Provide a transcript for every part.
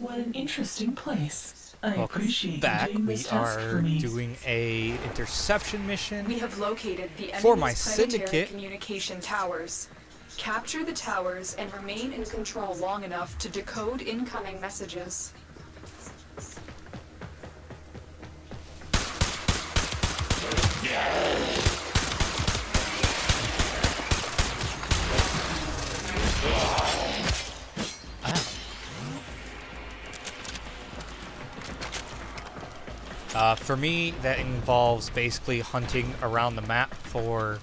What an interesting place. I Welcome appreciate you back. doing We this task for are me. doing a interception mission We have located the for my enemy's planetary syndicate. communication towers. Capture the towers and remain in control long enough to decode incoming messages. For me, that involves basically hunting around the map for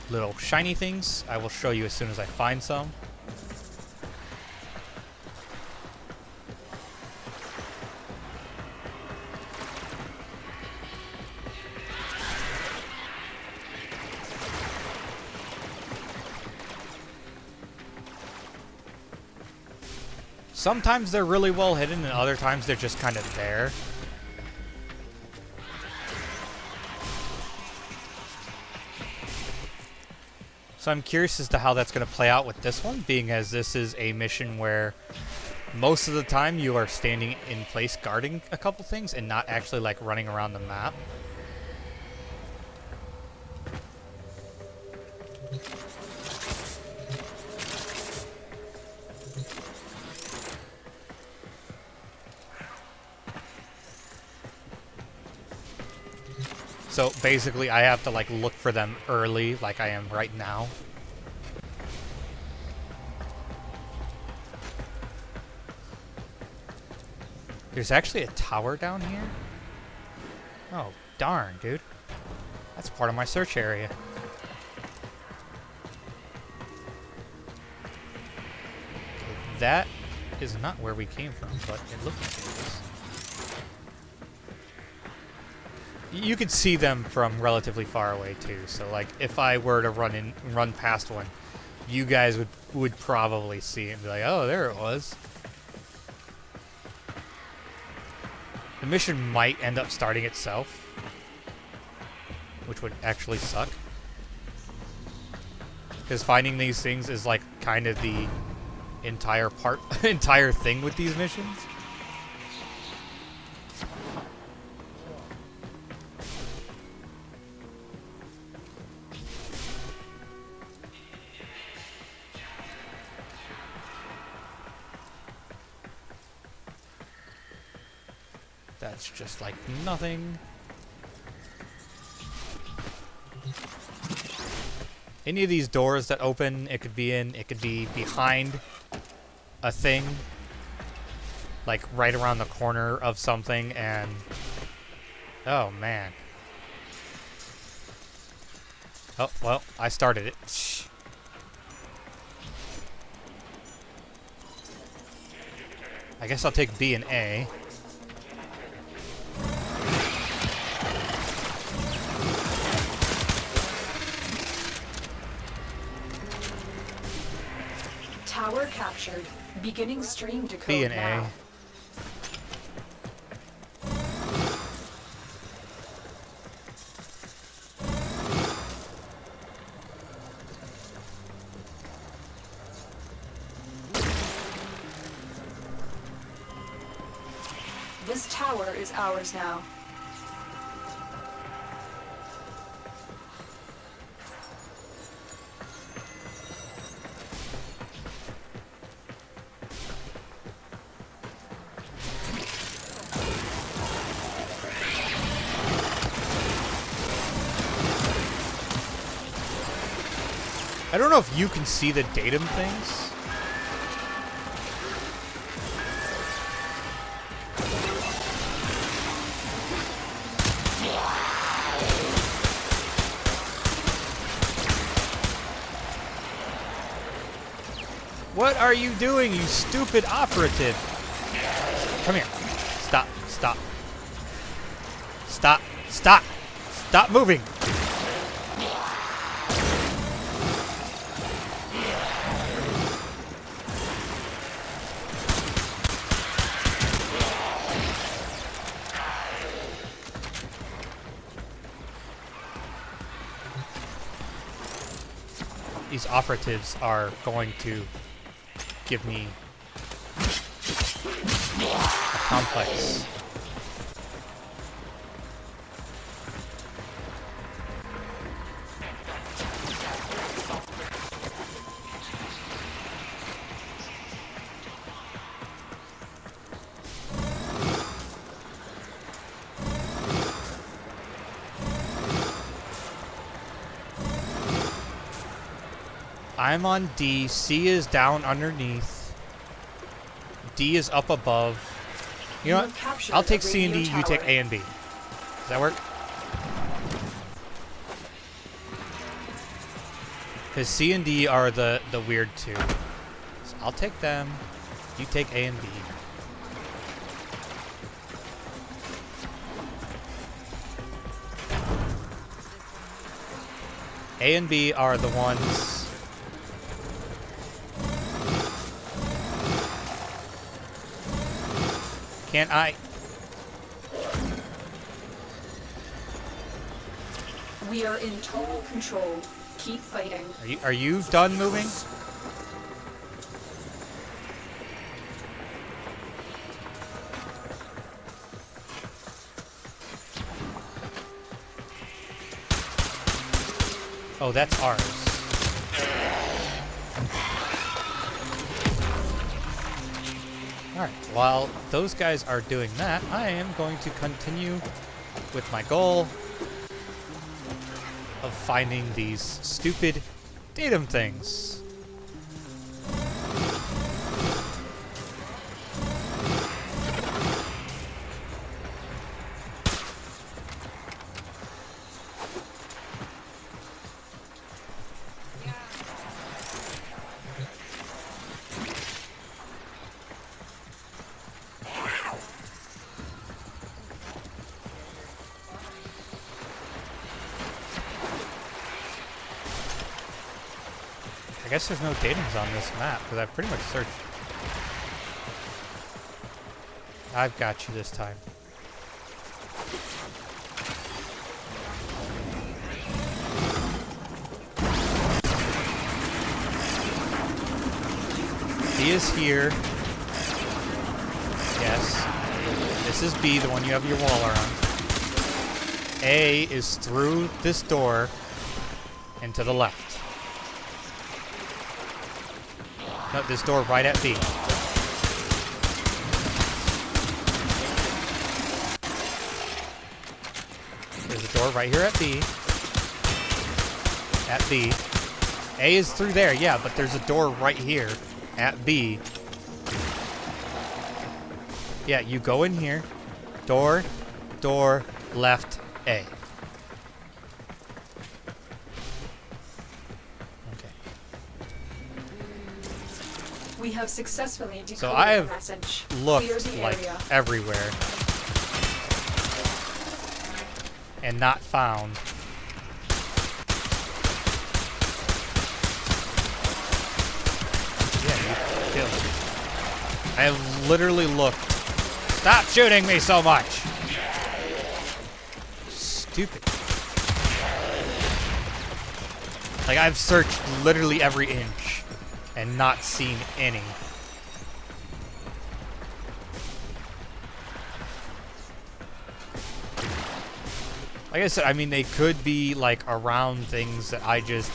little shiny things. I will show you as soon as I find some. Sometimes they're really well hidden, and other times they're just kind of there. So I'm curious as to how that's going to play out with this one, being as this is a mission where most of the time you are standing in place guarding a couple things and not actually like running around the map. So basically I have to like look for them early like I am right now. There's actually a tower down here? Oh, darn, dude. That's part of my search area. Okay, that is not where we came from, but it looks like it is. You could see them from relatively far away too. So like if I were to run past one, you guys would probably see it and be like, "Oh, there it was." The mission might end up starting itself, which would actually suck. Because finding these things is like kind of the entire thing with these missions. That's just like nothing. Any of these doors that open, it could be in, it could be behind a thing. Like right around the corner of something and... Oh, man. Oh, well, I started it. I guess I'll take B and A. Tower captured. Beginning stream decode B and now. A. This tower is ours now. I don't know if you can see the datum things. What are you doing, you stupid operative? Come here. Stop. Stop. Stop. Stop. Stop moving. These operatives are going to give me Complex. I'm on D. C is down underneath. D is up above. You know what? I'll take C and D, you take A and B. Does that work? Because C and D are the weird two. So I'll take them. You take A and B. A and B are the ones... Can't I? We are in total control. Keep fighting. Are you done moving? Oh, that's ours. Alright, while those guys are doing that, I am going to continue with my goal of finding these stupid datum things. I guess there's no datums on this map, because I've pretty much searched. I've got you this time. B is here. Yes. This is B, the one you have your wall around. A is through this door and to the left. No, this door right at B. There's a door right here at B. At B. A is through there, yeah, but there's a door right here at B. Yeah, you go in here. Door, left, A. We have successfully decoded So I the have message. looked Clear the like area. everywhere and not found. Yeah, you killed. I have literally looked. Stop shooting me so much! Stupid. Like, I've searched literally every inch and not seen any. Like I said, I mean, they could be, like, around things that I just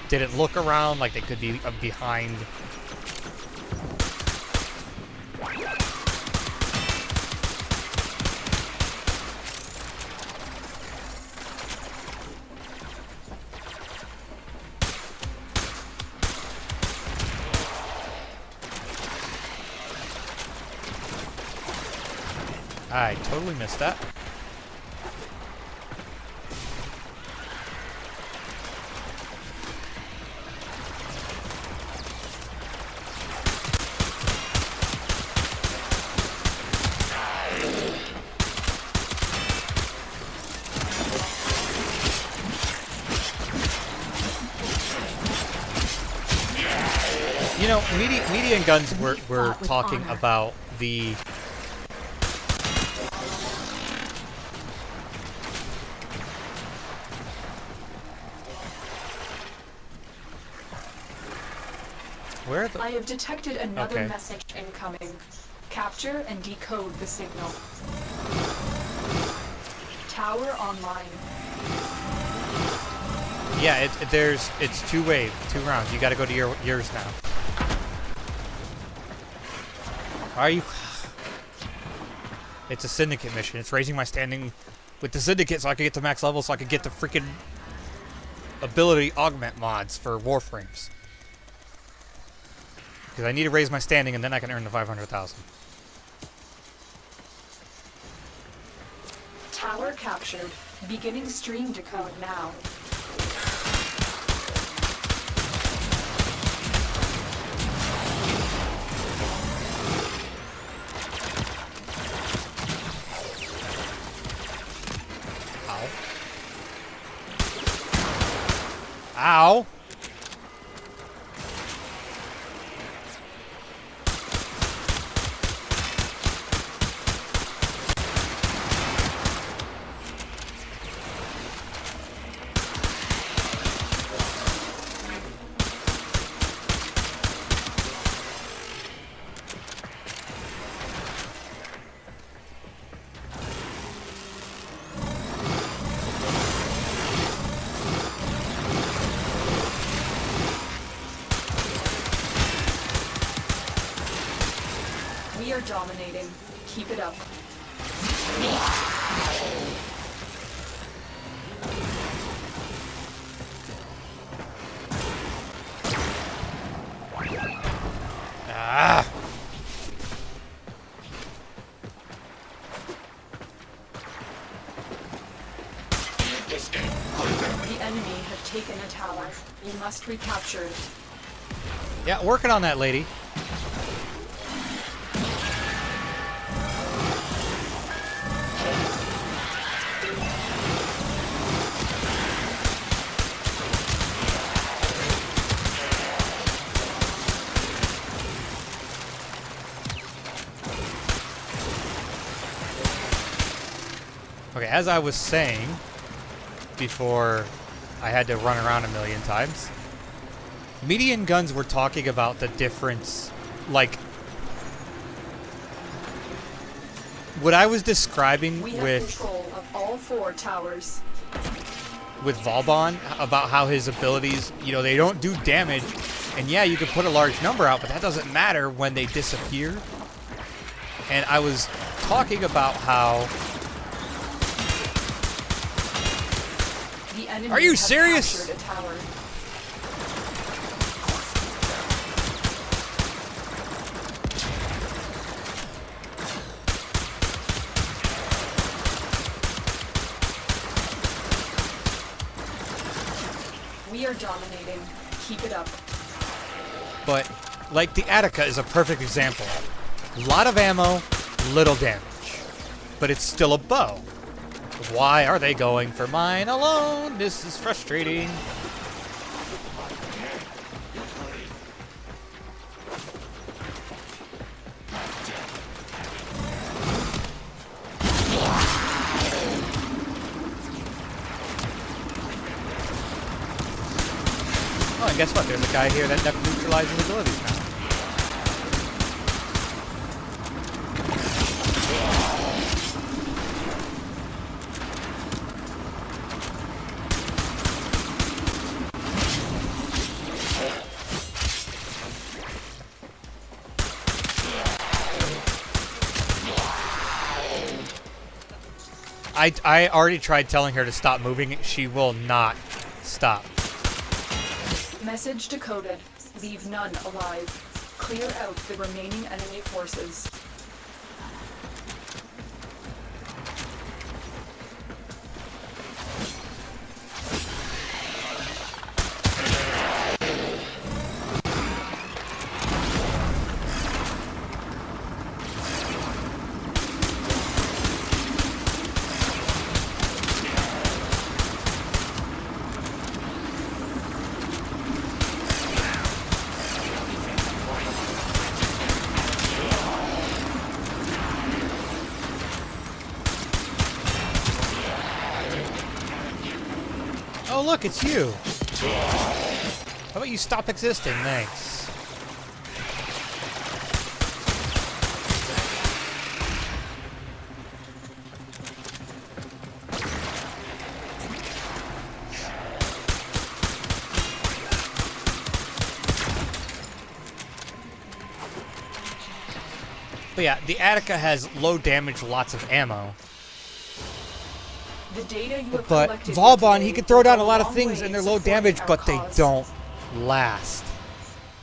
didn't look around. Like, they could be behind. I totally missed that. You know, Media and Guns were talking about the... Where the... I have detected another Okay. message incoming. Capture and decode the signal. Tower online. Yeah, it's two rounds. You got to go to yours now. Are you? It's a syndicate mission. It's raising my standing with the syndicate so I can get to max level so I can get the freaking ability augment mods for Warframes. Because I need to raise my standing and then I can earn the 500,000. Tower captured. Beginning stream decode now. Ow! We are dominating. Keep it up. Ah! The enemy have taken a tower. You must recapture it. Yeah, working on that, lady. Okay, as I was saying before I had to run around a million times, median guns were talking about the difference, like what I was describing We have with control of all 4 towers. Vauban about how his abilities, you know, they don't do damage, and yeah, you can put a large number out, but that doesn't matter when they disappear. And I was talking about how The enemy Are you have serious? captured a tower. We are dominating. Keep it up. But, like, the Attica is a perfect example. A lot of ammo, little damage. But it's still a bow. Why are they going for mine alone? This is frustrating. Oh, and guess what? There's a guy here that neutralizes abilities now. I already tried telling her to stop moving. She will not stop. Message decoded. Leave none alive. Clear out the remaining enemy forces. Oh, look, it's you. How about you stop existing? Thanks. But yeah, the Attica has low damage, lots of ammo. The data you have But collected Vauban, today he can throw down a will lot go of long things way and they're in low supporting damage, our but they cause. don't last.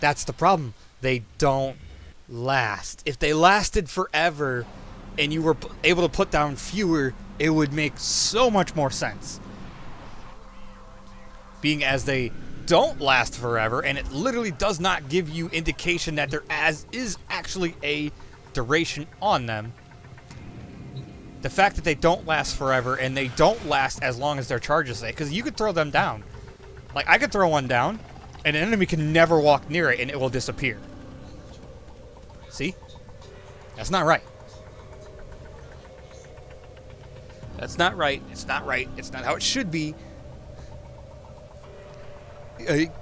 That's the problem. They don't last. If they lasted forever and you were able to put down fewer, it would make so much more sense. Being as they don't last forever, and it literally does not give you indication that there is actually a duration on them. The fact that they don't last forever and they don't last as long as their charges say, because you could throw them down. Like, I could throw one down, and an enemy can never walk near it, and it will disappear. See? That's not right. That's not right. It's not right. It's not how it should be.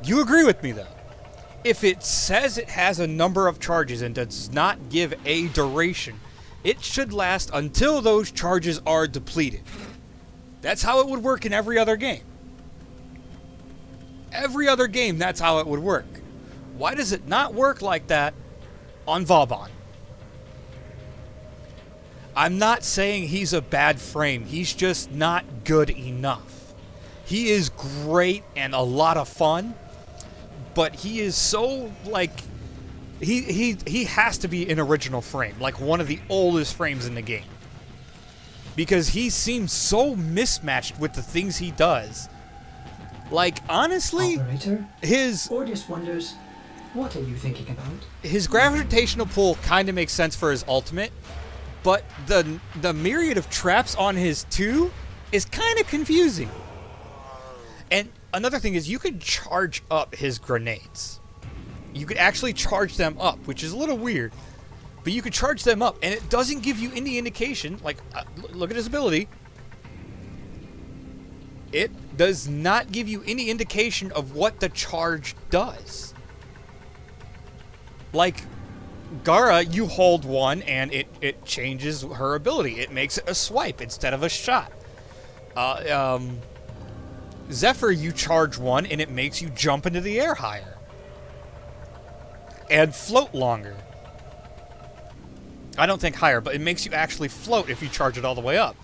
You agree with me, though. If it says it has a number of charges and does not give a duration, it should last until those charges are depleted. That's how it would work in every other game. Every other game, that's how it would work. Why does it not work like that on Vauban? I'm not saying he's a bad frame. He's just not good enough. He is great and a lot of fun, but he is so, like, he has to be an original frame, like one of the oldest frames in the game. Because he seems so mismatched with the things he does. Like, honestly, Operator, his Ordis wonders, what are you thinking about? his gravitational pull kind of makes sense for his ultimate, but the myriad of traps on his 2 is kind of confusing. And another thing is, you could charge up his grenades. You could actually charge them up, which is a little weird. But you could charge them up, and it doesn't give you any indication. Like, look at his ability. It does not give you any indication of what the charge does. Like, Gara, you hold one, and it changes her ability. It makes it a swipe instead of a shot. Zephyr, you charge one, and it makes you jump into the air higher. And float longer. I don't think higher, but it makes you actually float if you charge it all the way up.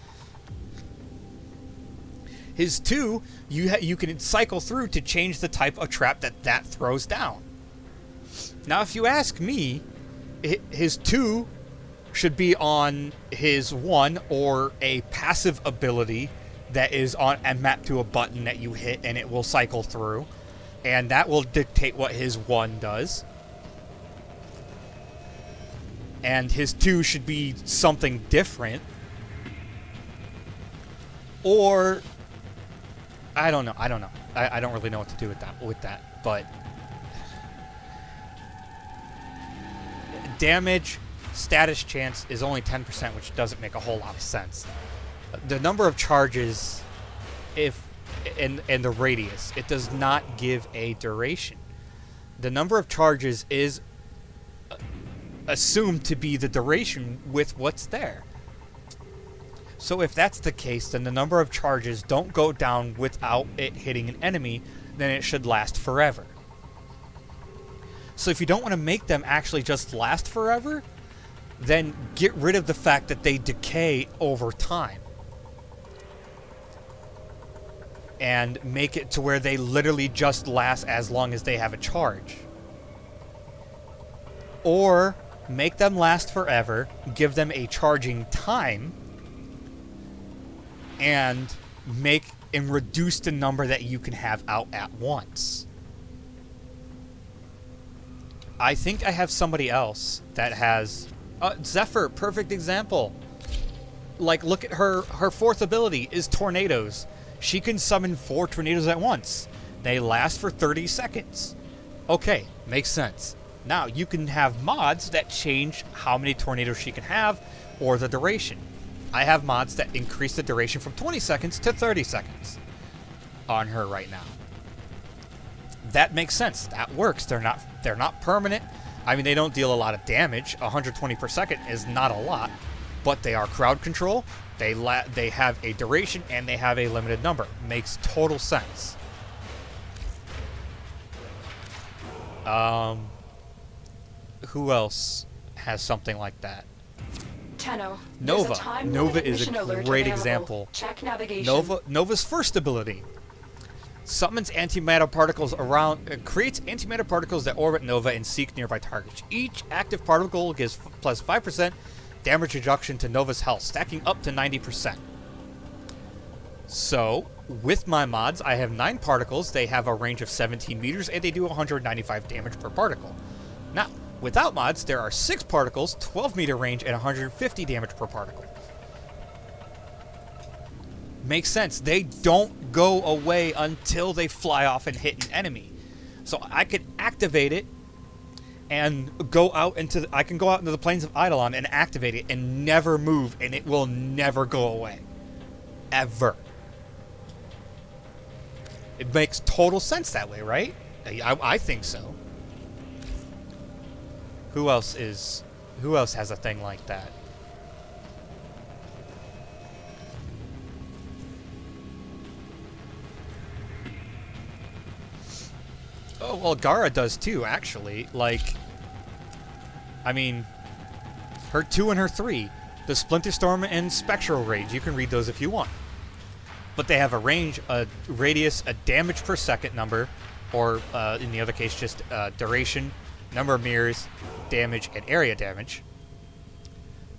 His 2, you can cycle through to change the type of trap that throws down. Now, if you ask me, his 2 should be on his 1 or a passive ability that is on and mapped to a button that you hit and it will cycle through. And that will dictate what his 1 does. And his 2 should be something different. Or I don't know. I don't really know what to do with that. But damage status chance is only 10%, which doesn't make a whole lot of sense. The number of charges and the radius, it does not give a duration. The number of charges is assumed to be the duration with what's there. So if that's the case, then the number of charges don't go down without it hitting an enemy, then it should last forever. So if you don't want to make them actually just last forever, then get rid of the fact that they decay over time. And make it to where they literally just last as long as they have a charge. Or make them last forever, give them a charging time, and reduce the number that you can have out at once. I think I have somebody else that has Zephyr, perfect example. Like, look at her 4th ability is tornadoes. She can summon 4 tornadoes at once. They last for 30 seconds. Okay, makes sense. Now, you can have mods that change how many tornadoes she can have or the duration. I have mods that increase the duration from 20 seconds to 30 seconds on her right now. That makes sense. That works. They're not permanent. I mean, they don't deal a lot of damage. 120 per second is not a lot, but they are crowd control. They have a duration and they have a limited number. Makes total sense. Who else has something like that? Tenno. Nova. There's a time Nova limit is mission a alert great available. example. Check navigation. Nova's first ability summons antimatter particles around, creates antimatter particles that orbit Nova and seek nearby targets. Each active particle gives plus 5% damage reduction to Nova's health, stacking up to 90%. So, with my mods, I have 9 particles. They have a range of 17 meters, and they do 195 damage per particle. Now, without mods, there are 6 particles, 12 meter range, and 150 damage per particle. Makes sense. They don't go away until they fly off and hit an enemy. So I could activate it and go out into I can go out into the plains of Eidolon and activate it and never move, and it will never go away. Ever. It makes total sense that way, right? I think so. Who else has a thing like that? Oh, well, Gara does too, actually. Like, I mean, her 2 and her 3, the Splinter Storm and Spectral Rage. You can read those if you want. But they have a range, a radius, a damage per second number, or in the other case, just duration, number of mirrors, damage, and area damage.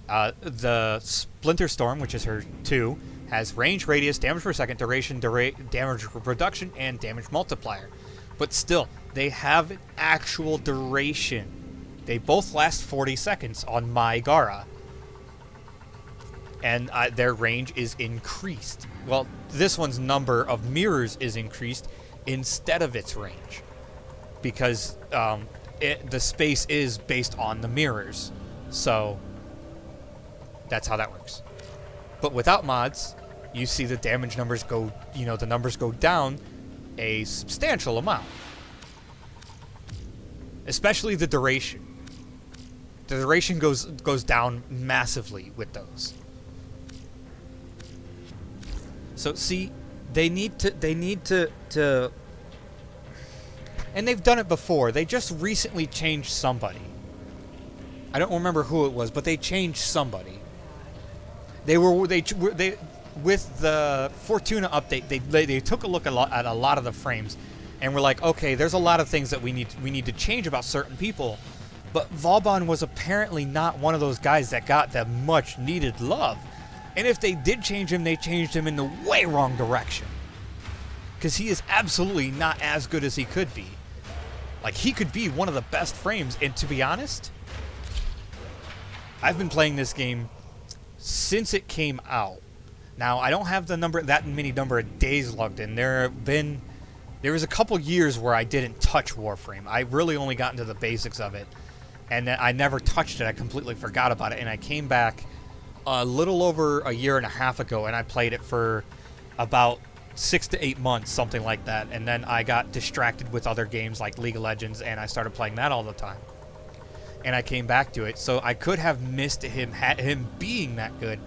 The Splinter Storm, which is her 2, has range, radius, damage per second, duration, damage reduction, and damage multiplier. But still, they have an actual duration. They both last 40 seconds on my Gara. And their range is increased. Well, this one's number of mirrors is increased instead of its range. Because the space is based on the mirrors. So, that's how that works. But without mods, you see the damage numbers go, the numbers go down a substantial amount. Especially the duration. The duration goes down massively with those. So see, they need to and they've done it before. They just recently changed somebody. I don't remember who it was, but they changed somebody. They with the Fortuna update, they took a look at a lot of the frames, and were like, okay, there's a lot of things that we need to change about certain people, but Vauban was apparently not one of those guys that got the much needed love, and if they did change him, they changed him in the way wrong direction, because he is absolutely not as good as he could be. Like, he could be one of the best frames, and to be honest, I've been playing this game since it came out. Now, I don't have that many number of days logged in. There was a couple years where I didn't touch Warframe. I really only got into the basics of it, and then I never touched it. I completely forgot about it, and I came back a little over a year and a half ago, and I played it for about 6 to 8 months, something like that, and then I got distracted with other games like League of Legends, and I started playing that all the time. And I came back to it, so I could have missed him being that good.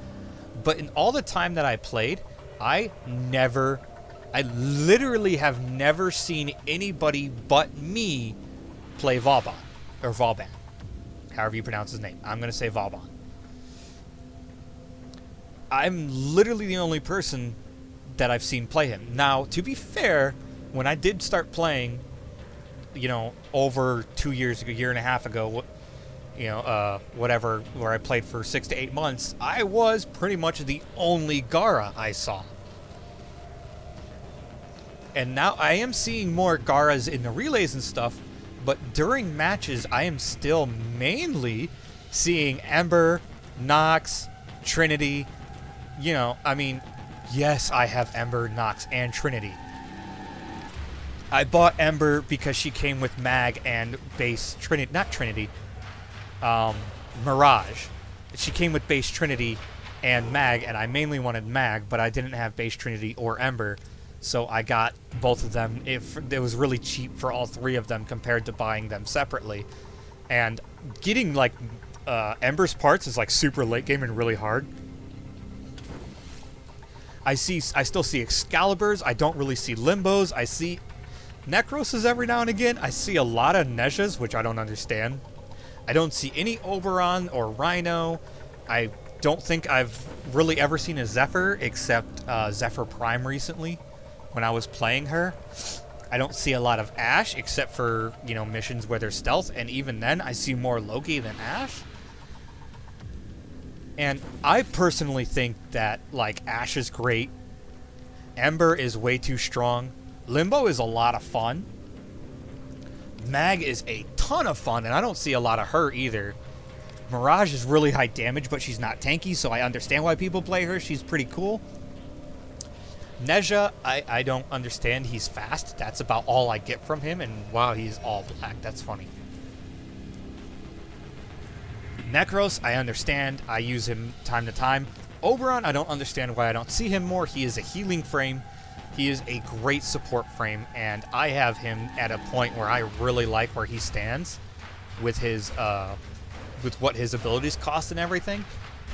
But in all the time that I played, I literally have never seen anybody but me play Vauban, or Vauban, however you pronounce his name. I'm going to say Vauban. I'm literally the only person that I've seen play him. Now, to be fair, when I did start playing, over 2 years ago, year and a half ago, whatever, where I played for 6 to 8 months, I was pretty much the only Gara I saw. And now I am seeing more Garas in the relays and stuff, but during matches, I am still mainly seeing Ember, Nox, Trinity. Yes, I have Ember, Nox, and Trinity. I bought Ember because she came with Mag and base Trinity, not Trinity, Mirage. She came with base Trinity and Mag, and I mainly wanted Mag, but I didn't have base Trinity or Ember, so I got both of them. It was really cheap for all 3 of them compared to buying them separately. And getting, Ember's parts is, super late game and really hard. I still see Excaliburs. I don't really see Limbos. I see Necroses every now and again. I see a lot of Neshas, which I don't understand. I don't see any Oberon or Rhino. I don't think I've really ever seen a Zephyr except Zephyr Prime recently when I was playing her. I don't see a lot of Ashe except for, you know, missions where there's stealth, and even then I see more Loki than Ashe. And I personally think that, like, Ashe is great. Ember is way too strong. Limbo is a lot of fun. Mag is a ton of fun, and I don't see a lot of her either. Mirage is really high damage, but she's not tanky, so I understand why people play her. She's pretty cool. Neja, I don't understand. He's fast. That's about all I get from him, and wow, he's all black. That's funny. Necros, I understand. I use him time to time. Oberon, I don't understand why I don't see him more. He is a healing frame. He is a great support frame, and I have him at a point where I really like where he stands with his with what his abilities cost and everything.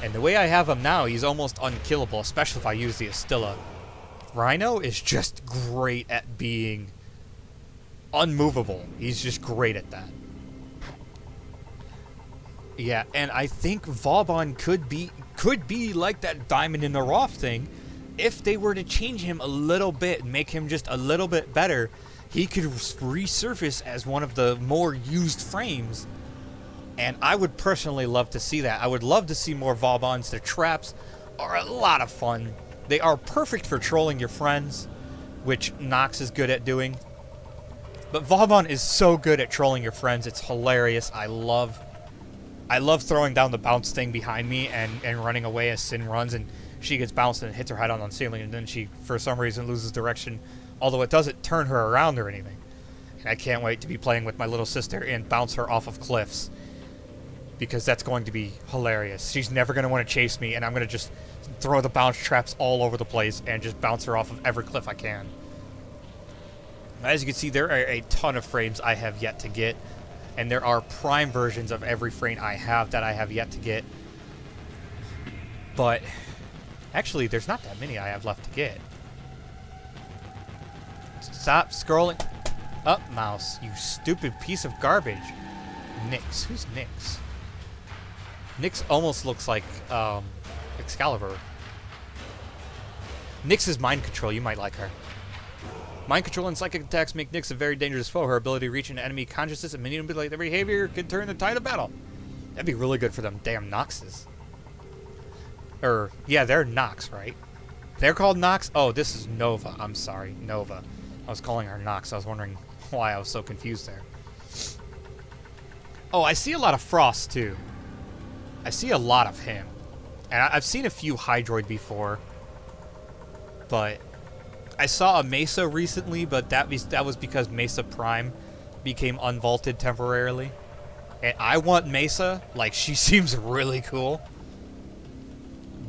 And the way I have him now, he's almost unkillable, especially if I use the Astilla. Rhino is just great at being unmovable. He's just great at that. Yeah, and I think Vauban could be like that diamond in the rough thing. If they were to change him a little bit and make him just a little bit better, he could resurface as one of the more used frames. And I would personally love to see that. I would love to see more Vaubans. Their traps are a lot of fun. They are perfect for trolling your friends, which Nox is good at doing. But Vauban is so good at trolling your friends. It's hilarious. I love throwing down the bounce thing behind me and running away as Sin runs, and she gets bounced and hits her head on the ceiling, and then she, for some reason, loses direction, although it doesn't turn her around or anything. And I can't wait to be playing with my little sister and bounce her off of cliffs, because that's going to be hilarious. She's never going to want to chase me, and I'm going to just throw the bounce traps all over the place and just bounce her off of every cliff I can. As you can see, there are a ton of frames I have yet to get, and there are prime versions of every frame I have that I have yet to get. But actually, there's not that many I have left to get. Stop scrolling. Up, mouse, you stupid piece of garbage. Nyx. Who's Nyx? Nyx almost looks like Excalibur. Nyx is mind control. You might like her. Mind control and psychic attacks make Nyx a very dangerous foe. Her ability to reach an enemy consciousness and manipulate their behavior can turn the tide of battle. That'd be really good for them damn Noxes. Yeah, they're Nox, right? They're called Nox? Oh, this is Nova. I'm sorry, Nova. I was calling her Nox. I was wondering why I was so confused there. Oh, I see a lot of Frost, too. I see a lot of him. And I've seen a few Hydroid before. But I saw a Mesa recently, but that was because Mesa Prime became unvaulted temporarily. And I want Mesa. Like, she seems really cool.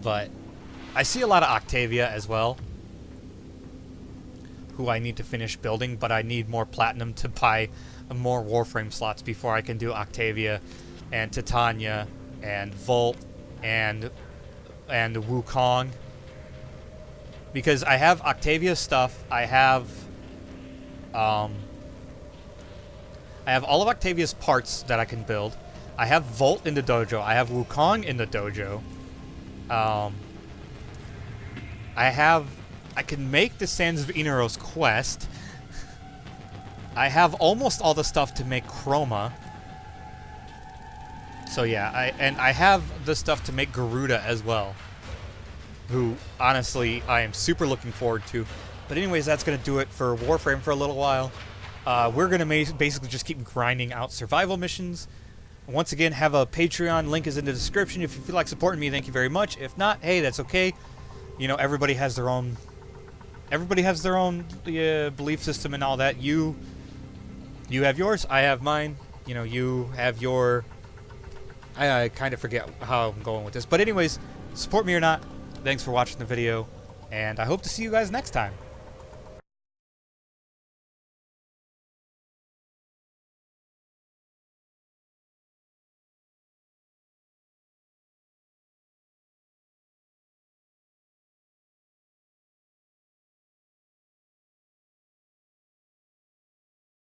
But I see a lot of Octavia as well, who I need to finish building, but I need more platinum to buy more Warframe slots before I can do Octavia and Titania and Volt and Wukong. Because I have Octavia stuff, I have all of Octavia's parts that I can build. I have Volt in the dojo. I have Wukong in the dojo. I can make the Sands of Inaros quest. I have almost all the stuff to make Chroma. So yeah, I have the stuff to make Garuda as well, who honestly I am super looking forward to. But anyways, that's gonna do it for Warframe for a little while. We're gonna basically just keep grinding out survival missions. Once again, have a Patreon, link is in the description. If you feel like supporting me, thank you very much. If not, hey, that's okay. You know, everybody has their own belief system and all that. You have yours, I have mine. You know, you have your... I kind of forget how I'm going with this. But anyways, support me or not, thanks for watching the video, and I hope to see you guys next time.